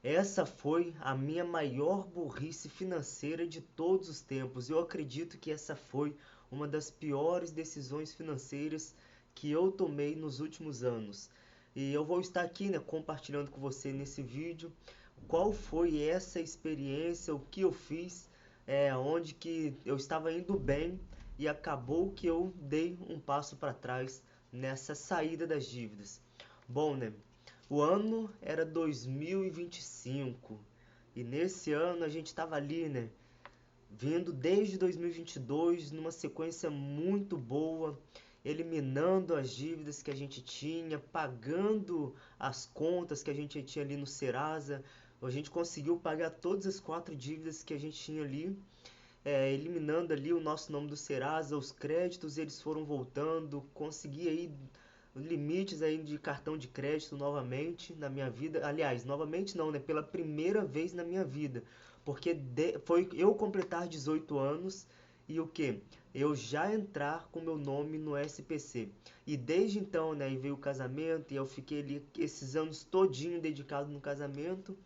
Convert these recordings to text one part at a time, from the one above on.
Essa foi a minha maior burrice financeira de todos os tempos. Eu acredito que essa foi uma das piores decisões financeiras que eu tomei nos últimos anos. E eu vou estar aqui, né, compartilhando com você nesse vídeo qual foi essa experiência, o que eu fiz, onde que eu estava indo bem e acabou que eu dei um passo para trás nessa saída das dívidas. Bom, né? O ano era 2025 e nesse ano a gente estava ali, né? Vindo desde 2022 numa sequência muito boa, eliminando as dívidas que a gente tinha, pagando as contas que a gente tinha ali no Serasa. A gente conseguiu pagar todas as 4 dívidas que a gente tinha ali, eliminando ali o nosso nome do Serasa, os créditos eles foram voltando, consegui aí limites aí de cartão de crédito novamente na minha vida. Aliás, novamente não, né? Pela primeira vez na minha vida. Porque foi eu completar 18 anos e o que? Eu já entrar com meu nome no SPC. E desde então, né, aí veio o casamento e eu fiquei ali esses anos todinho dedicado no casamento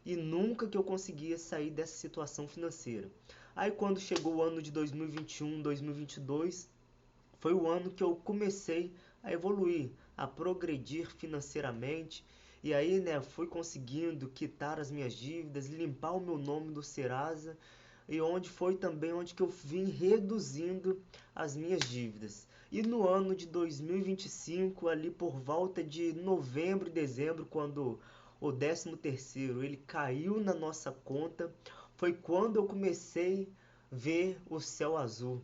e nunca que eu conseguia sair dessa situação financeira. Aí quando chegou o ano de 2021, 2022, foi o ano que eu comecei a evoluir, a progredir financeiramente. E aí, né, fui conseguindo quitar as minhas dívidas, limpar o meu nome do Serasa, e onde foi também onde que eu vim reduzindo as minhas dívidas. E no ano de 2025, ali por volta de novembro e dezembro, quando o 13º ele caiu na nossa conta, foi quando eu comecei a ver o céu azul.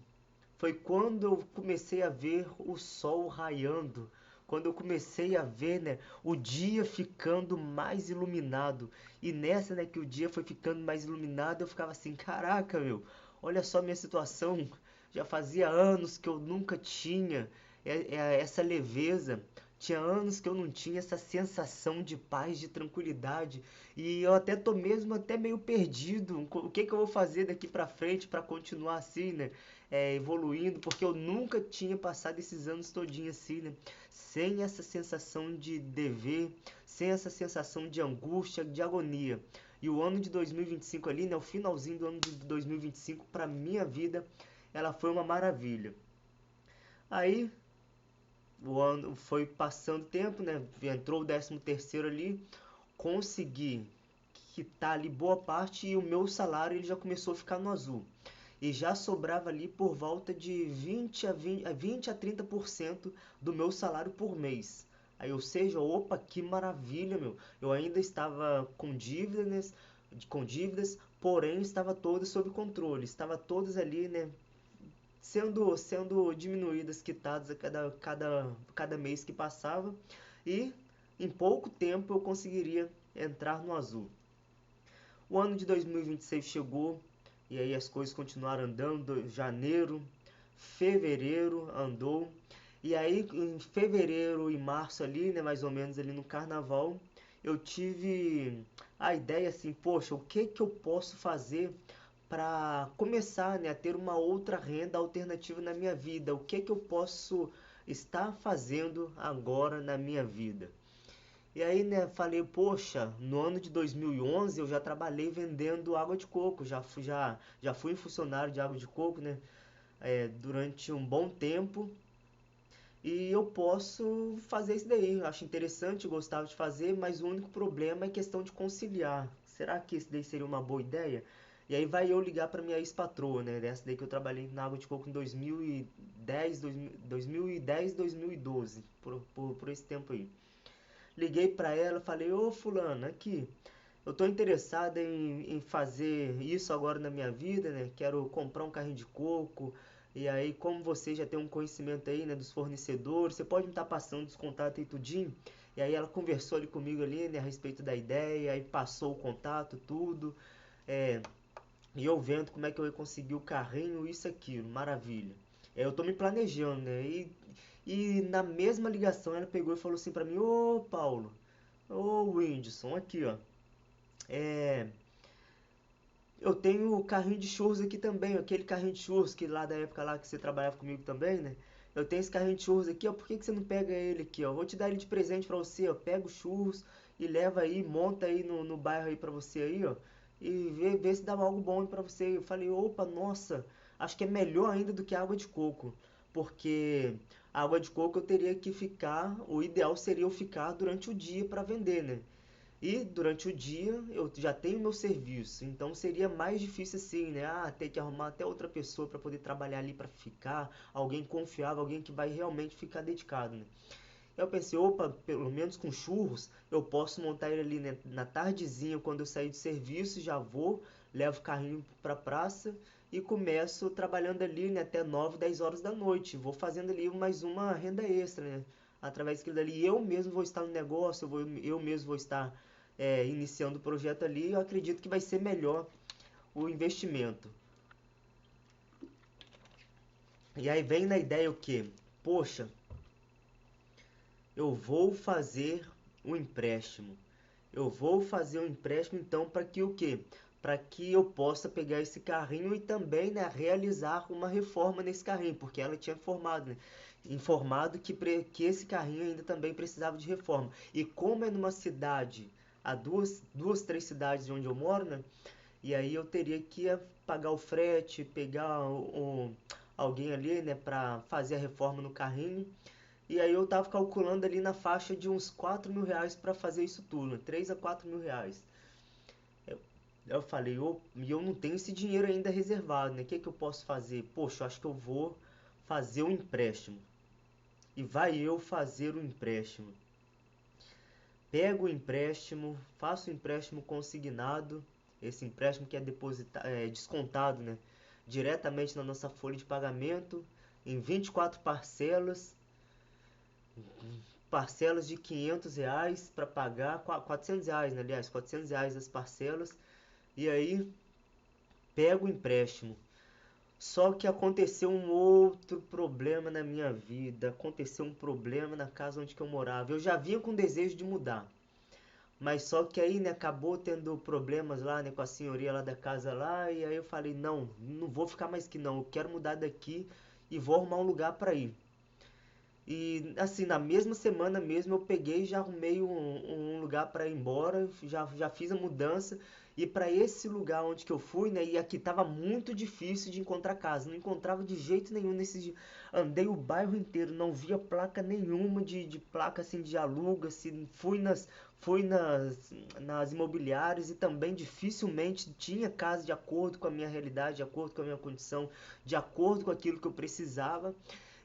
Foi quando eu comecei a ver o sol raiando, quando eu comecei a ver, né, o dia ficando mais iluminado. E nessa, né, que o dia foi ficando mais iluminado, eu ficava assim, caraca, meu, olha só minha situação. Já fazia anos que eu nunca tinha essa leveza. Tinha anos que eu não tinha essa sensação de paz, de tranquilidade. E eu até tô mesmo até meio perdido. O que que eu vou fazer daqui pra frente pra continuar assim, né? Evoluindo, porque eu nunca tinha passado esses anos todinhos assim, né? Sem essa sensação de dever, sem essa sensação de angústia, de agonia. E o ano de 2025 ali, né? O finalzinho do ano de 2025 pra minha vida, ela foi uma maravilha. Aí o ano foi passando tempo, né? Entrou o 13º ali, consegui quitar ali boa parte e o meu salário ele já começou a ficar no azul. E já sobrava ali por volta de 20 a 30% do meu salário por mês. Aí, ou seja, opa, que maravilha, meu. Eu ainda estava com dívidas, porém estava todas sob controle. Estava todas ali, né, sendo diminuídas, quitadas a cada mês que passava. E em pouco tempo eu conseguiria entrar no azul. O ano de 2026 chegou e aí as coisas continuaram andando. Janeiro, fevereiro andou. E aí em fevereiro e março ali, né, mais ou menos ali no carnaval, eu tive a ideia assim, poxa, o que que eu posso fazer para começar, né, a ter uma outra renda alternativa na minha vida? O que que eu posso estar fazendo agora na minha vida? E aí, né, falei, poxa, no ano de 2011 eu já trabalhei vendendo água de coco, já fui funcionário de água de coco, né, durante um bom tempo. E eu posso fazer isso daí, eu acho interessante, gostava de fazer, mas o único problema é questão de conciliar. Será que isso daí seria uma boa ideia? E aí vai eu ligar para minha ex-patroa, né, dessa daí que eu trabalhei na água de coco em 2010, 2010, 2012, por esse tempo aí. Liguei pra ela, falei, ô fulano, aqui, eu tô interessado em fazer isso agora na minha vida, né? Quero comprar um carrinho de coco. E aí, como você já tem um conhecimento aí, né, dos fornecedores, você pode me estar passando os contatos aí tudinho? E aí ela conversou ali comigo ali, né, a respeito da ideia, aí passou o contato, tudo. É, e eu vendo como é que eu ia conseguir o carrinho, isso, aquilo, maravilha. Eu tô me planejando, né? E na mesma ligação ela pegou e falou assim pra mim, ô Paulo, ô Whindersson, aqui ó. É, eu tenho o carrinho de churros aqui também, aquele carrinho de churros que lá da época lá que você trabalhava comigo também, né? Eu tenho esse carrinho de churros aqui, ó, por que que você não pega ele aqui, ó? Vou te dar ele de presente pra você, ó, pega os churros e leva aí, monta aí no bairro aí pra você aí, ó, e vê se dá algo bom aí pra você. Eu falei, opa, nossa, acho que é melhor ainda do que água de coco, porque a água de coco eu teria que ficar, o ideal seria eu ficar durante o dia para vender, né? E durante o dia eu já tenho meu serviço, então seria mais difícil assim, né? Ah, ter que arrumar até outra pessoa para poder trabalhar ali para ficar, alguém confiável, alguém que vai realmente ficar dedicado, né? Eu pensei, opa, pelo menos com churros, eu posso montar ele ali, né, na tardezinha, quando eu sair de serviço, já vou, levo o carrinho pra praça e começo trabalhando ali, né, até 9, 10 horas da noite. Vou fazendo ali mais uma renda extra, né? Através daquilo dali, eu mesmo vou estar no negócio, eu mesmo vou estar iniciando o projeto ali. Eu acredito que vai ser melhor o investimento. E aí vem na ideia o quê? Poxa, eu vou fazer um empréstimo. Eu vou fazer um empréstimo então para que o quê? Para que eu possa pegar esse carrinho e também, né, realizar uma reforma nesse carrinho, porque ela tinha informado que esse carrinho ainda também precisava de reforma. E como é numa cidade, a duas, três cidades de onde eu moro, né? E aí eu teria que pagar o frete, pegar alguém ali, né, para fazer a reforma no carrinho. E aí eu tava calculando ali na faixa de uns 4 mil reais para fazer isso tudo, 3 a 4 mil reais. Eu, eu falei, eu não tenho esse dinheiro ainda reservado, né? O que que eu posso fazer? Poxa, eu acho que eu vou fazer um empréstimo. E vai eu fazer o empréstimo. Pego o empréstimo, faço o empréstimo consignado, esse empréstimo que é descontado, né? Diretamente na nossa folha de pagamento, em 24 parcelas de R$ 500 para pagar, R$ 400, né? Aliás, R$ 400 as parcelas, e aí pego o empréstimo. Só que aconteceu um outro problema na minha vida, aconteceu um problema na casa onde que eu morava. Eu já vinha com desejo de mudar, mas só que aí, né, acabou tendo problemas lá, né, com a senhoria lá da casa lá, e aí eu falei, não, não vou ficar mais aqui não, eu quero mudar daqui e vou arrumar um lugar para ir. E assim, na mesma semana mesmo eu peguei e já arrumei um lugar para ir embora, já fiz a mudança. E para esse lugar onde que eu fui, né, e aqui tava muito difícil de encontrar casa, não encontrava de jeito nenhum nesses. Andei o bairro inteiro, não via placa nenhuma de placa assim de aluga, assim, fui nas imobiliárias e também dificilmente tinha casa de acordo com a minha realidade, de acordo com a minha condição, de acordo com aquilo que eu precisava.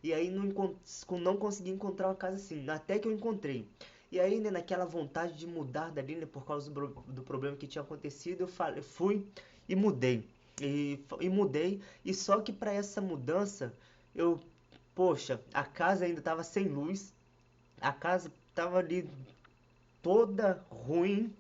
E aí não consegui encontrar uma casa assim, até que eu encontrei. E aí, né, naquela vontade de mudar dali, né, por causa do problema que tinha acontecido, fui e mudei. E mudei, e só que para essa mudança, eu, poxa, a casa ainda estava sem luz, a casa estava ali toda ruim,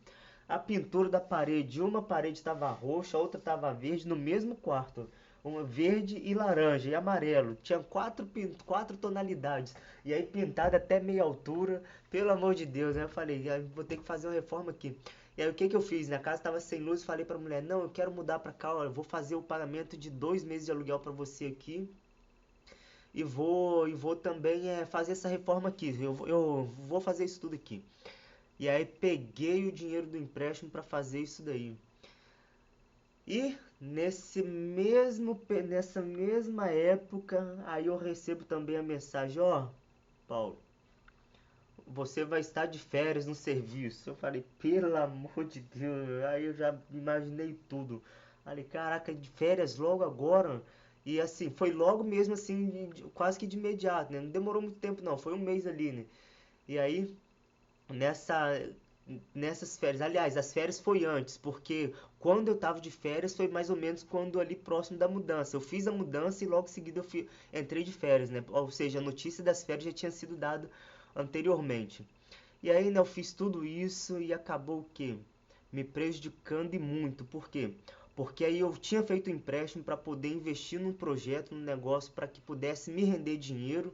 a pintura da parede, uma parede estava roxa, a outra estava verde no mesmo quarto. Uma verde e laranja e amarelo. Tinha quatro tonalidades. E aí pintada até meia altura. Pelo amor de Deus, né? Eu falei, vou ter que fazer uma reforma aqui. E aí o que que eu fiz? Na casa estava sem luz, falei pra mulher, não, eu quero mudar pra cá, ó, eu vou fazer o pagamento de 2 meses de aluguel pra você aqui. E vou também fazer essa reforma aqui. Eu vou fazer isso tudo aqui. E aí peguei o dinheiro do empréstimo para fazer isso daí. E nessa mesma época, aí eu recebo também a mensagem, ó, Paulo, você vai estar de férias no serviço. Eu falei, pelo amor de Deus, aí eu já imaginei tudo. Falei, caraca, de férias logo agora. E assim, foi logo mesmo assim, quase que de imediato, né? Não demorou muito tempo não, foi um mês ali, né? E aí nessa nessas férias. Aliás, as férias foi antes, porque quando eu tava de férias foi mais ou menos quando ali próximo da mudança. Eu fiz a mudança e logo em seguida entrei de férias, né? Ou seja, a notícia das férias já tinha sido dada anteriormente. E aí, né, eu fiz tudo isso e acabou o quê? Me prejudicando e muito. Por quê? Porque aí eu tinha feito um empréstimo para poder investir num projeto, num negócio, para que pudesse me render dinheiro.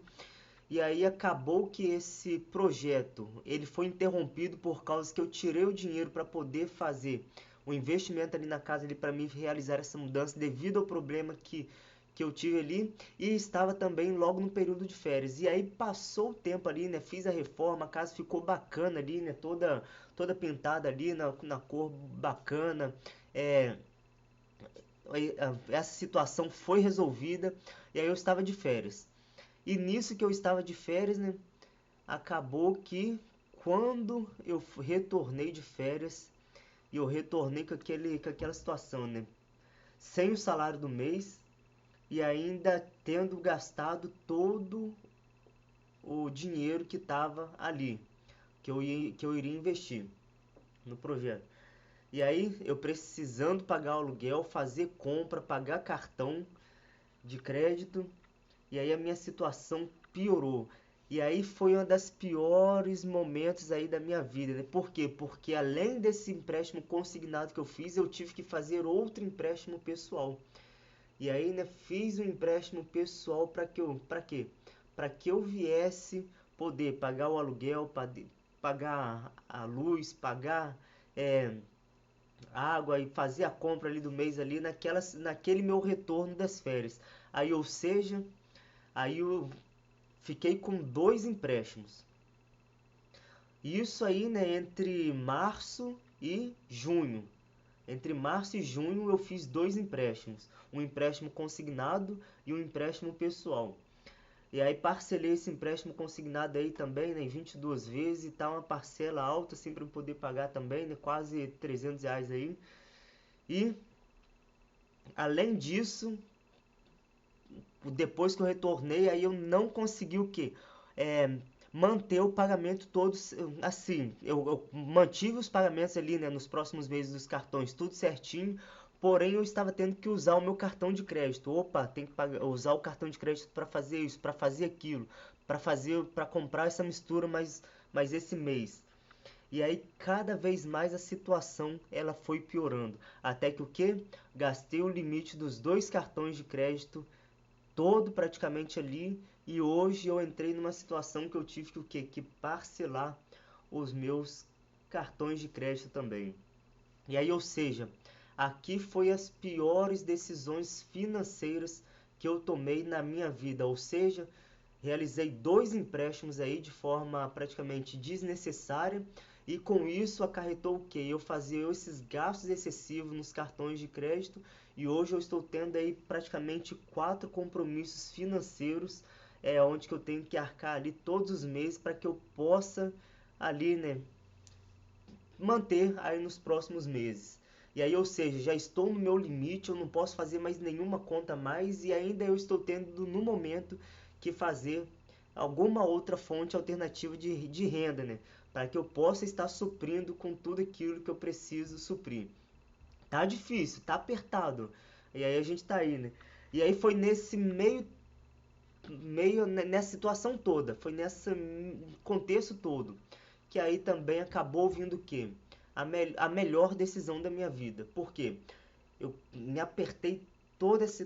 E aí acabou que esse projeto ele foi interrompido por causa que eu tirei o dinheiro para poder fazer o investimento ali na casa ali para mim realizar essa mudança devido ao problema que eu tive ali e estava também logo no período de férias. E aí passou o tempo ali, né? Fiz a reforma, a casa ficou bacana ali, né? Toda pintada ali na cor bacana. É, essa situação foi resolvida e aí eu estava de férias. E nisso que eu estava de férias, né? Acabou que quando eu retornei de férias, e eu retornei com aquela situação, né? Sem o salário do mês e ainda tendo gastado todo o dinheiro que estava ali, que eu iria investir no projeto. E aí eu precisando pagar o aluguel, fazer compra, pagar cartão de crédito, e aí a minha situação piorou. E aí foi uma das piores momentos aí da minha vida, né? Por quê? Porque além desse empréstimo consignado que eu fiz, eu tive que fazer outro empréstimo pessoal. E aí, né, fiz um empréstimo pessoal para quê? Para que eu viesse poder pagar o aluguel, pagar a luz, pagar é, água e fazer a compra ali do mês ali naquele meu retorno das férias. Aí, ou seja, aí eu fiquei com dois empréstimos. Isso aí, né, entre março e junho. Entre março e junho eu fiz dois empréstimos, um empréstimo consignado e um empréstimo pessoal. E aí parcelei esse empréstimo consignado aí também, né, em 22 vezes, e tá uma parcela alta assim para eu poder pagar também, né, quase R$ 300 aí. E além disso, depois que eu retornei, aí eu não consegui o quê? É, manter o pagamento todos assim. Eu mantive os pagamentos ali, né, nos próximos meses dos cartões, tudo certinho. Porém, eu estava tendo que usar o meu cartão de crédito. Opa, tem que usar o cartão de crédito para fazer isso, para fazer aquilo, para comprar essa mistura mais esse mês. E aí cada vez mais a situação ela foi piorando, até que o que? Gastei o limite dos dois cartões de crédito todo praticamente ali, e hoje eu entrei numa situação que eu tive que o quê? Que parcelar os meus cartões de crédito também. E aí, ou seja, aqui foi as piores decisões financeiras que eu tomei na minha vida, ou seja, realizei dois empréstimos aí de forma praticamente desnecessária e com isso acarretou o que? Eu fazia esses gastos excessivos nos cartões de crédito e hoje eu estou tendo aí praticamente quatro compromissos financeiros onde que eu tenho que arcar ali todos os meses para que eu possa ali, né, manter aí nos próximos meses. E aí, ou seja, já estou no meu limite, eu não posso fazer mais nenhuma conta mais e ainda eu estou tendo no momento que fazer alguma outra fonte alternativa de renda, né? Para que eu possa estar suprindo com tudo aquilo que eu preciso suprir. Tá difícil, tá apertado. E aí a gente tá aí, né? E aí foi nesse meio nessa situação toda, foi nesse contexto todo, que aí também acabou vindo o quê? A melhor decisão da minha vida. Por quê? Eu me apertei toda essa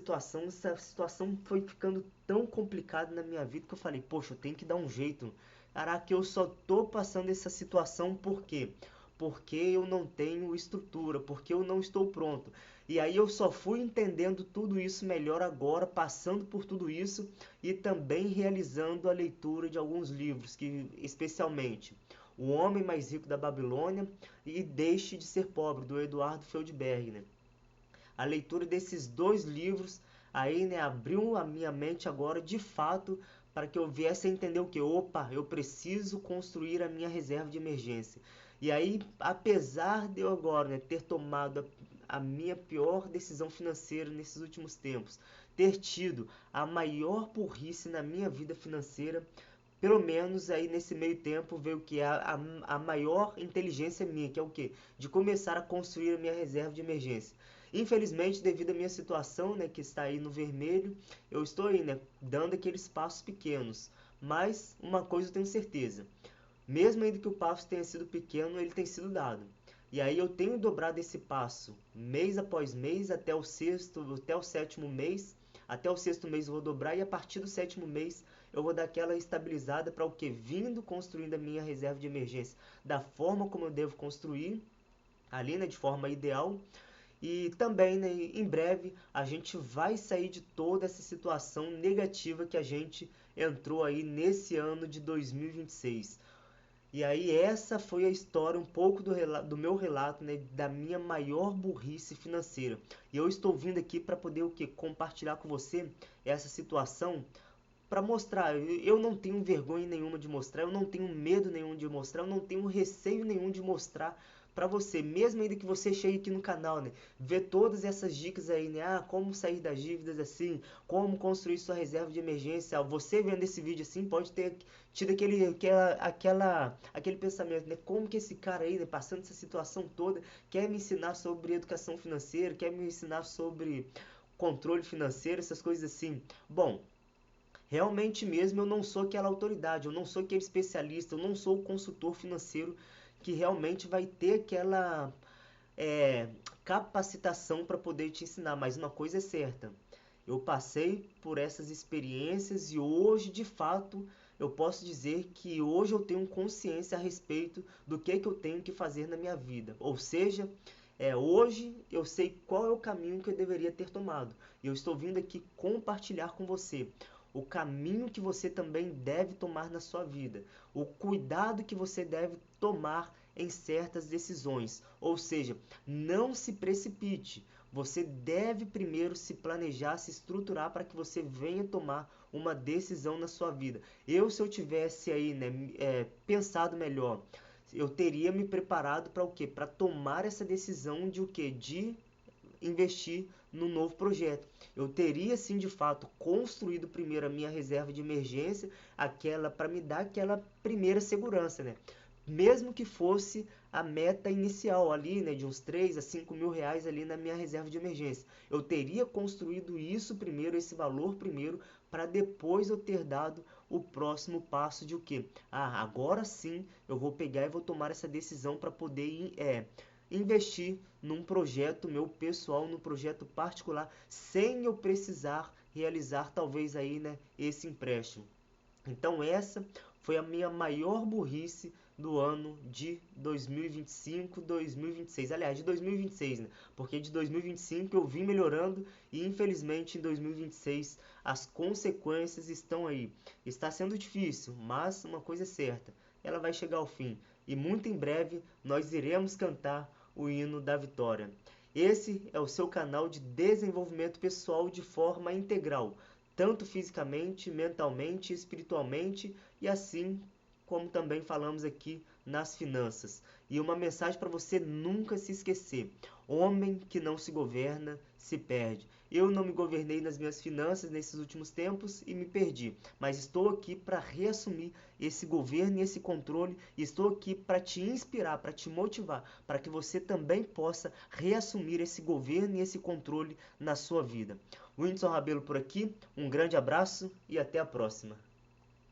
situação foi ficando tão complicada na minha vida que eu falei, poxa, eu tenho que dar um jeito. Caraca, eu só tô passando essa situação por quê? Porque eu não tenho estrutura, porque eu não estou pronto. E aí eu só fui entendendo tudo isso melhor agora, passando por tudo isso e também realizando a leitura de alguns livros, que especialmente O Homem Mais Rico da Babilônia e Deixe de Ser Pobre, do Eduardo Feldberg, né? A leitura desses dois livros aí, né, abriu a minha mente agora de fato para que eu viesse a entender o que? Opa, eu preciso construir a minha reserva de emergência. E aí, apesar de eu agora, né, ter tomado a minha pior decisão financeira nesses últimos tempos, ter tido a maior burrice na minha vida financeira, pelo menos aí nesse meio tempo veio que a maior inteligência minha, que é o quê? De começar a construir a minha reserva de emergência. Infelizmente, devido à minha situação, né, que está aí no vermelho, eu estou aí, né, dando aqueles passos pequenos. Mas uma coisa eu tenho certeza, mesmo ainda que o passo tenha sido pequeno, ele tem sido dado. E aí eu tenho dobrado esse passo mês após mês até o sexto, até o sétimo mês. Até o sexto mês eu vou dobrar e a partir do sétimo mês eu vou dar aquela estabilizada para o que? Vindo construindo a minha reserva de emergência da forma como eu devo construir, ali, né, de forma ideal. E também, né, em breve, a gente vai sair de toda essa situação negativa que a gente entrou aí nesse ano de 2026. E aí essa foi a história, um pouco do meu relato, né, da minha maior burrice financeira. E eu estou vindo aqui para poder o quê? Compartilhar com você essa situação para mostrar. Eu não tenho vergonha nenhuma de mostrar, eu não tenho medo nenhum de mostrar, eu não tenho receio nenhum de mostrar para você, mesmo ainda que você chegue aqui no canal, né? Ver todas essas dicas aí, né? Ah, como sair das dívidas assim, como construir sua reserva de emergência. Você vendo esse vídeo assim, pode ter tido aquele pensamento, né? Como que esse cara aí, né, passando essa situação toda, quer me ensinar sobre educação financeira, quer me ensinar sobre controle financeiro, essas coisas assim. Bom, realmente mesmo eu não sou aquela autoridade, eu não sou aquele especialista, eu não sou o consultor financeiro que realmente vai ter aquela é, capacitação para poder te ensinar. Mas uma coisa é certa, eu passei por essas experiências e hoje, de fato, eu posso dizer que hoje eu tenho consciência a respeito do que eu tenho que fazer na minha vida. Ou seja, hoje eu sei qual é o caminho que eu deveria ter tomado. E eu estou vindo aqui compartilhar com você o caminho que você também deve tomar na sua vida, o cuidado que você deve tomar em certas decisões. Ou seja, não se precipite. Você deve primeiro se planejar, se estruturar para que você venha tomar uma decisão na sua vida. Se eu tivesse aí, né, pensado melhor, eu teria me preparado para o quê? Para tomar essa decisão de o quê? De investir no novo projeto. Eu teria sim de fato construído primeiro a minha reserva de emergência, aquela para me dar aquela primeira segurança, né? Mesmo que fosse a meta inicial ali, né, de uns 3 a 5 mil reais ali na minha reserva de emergência. Eu teria construído isso primeiro, esse valor primeiro, para depois eu ter dado o próximo passo de o quê? Ah, agora sim eu vou pegar e vou tomar essa decisão para poder investir num projeto meu pessoal, num projeto particular, sem eu precisar realizar talvez aí, né, esse empréstimo. Então essa foi a minha maior burrice do ano de 2025, 2026. Aliás, de 2026, né? Porque de 2025 eu vim melhorando e infelizmente em 2026 as consequências estão aí. Está sendo difícil, mas uma coisa é certa, ela vai chegar ao fim e muito em breve nós iremos cantar o hino da vitória. Esse é o seu canal de desenvolvimento pessoal de forma integral, tanto fisicamente, mentalmente, espiritualmente e assim como também falamos aqui nas finanças. E uma mensagem para você nunca se esquecer: homem que não se governa se perde. Eu não me governei nas minhas finanças nesses últimos tempos e me perdi, mas estou aqui para reassumir esse governo e esse controle, e estou aqui para te inspirar, para te motivar, para que você também possa reassumir esse governo e esse controle na sua vida. Whindersson Rabelo por aqui, um grande abraço e até a próxima.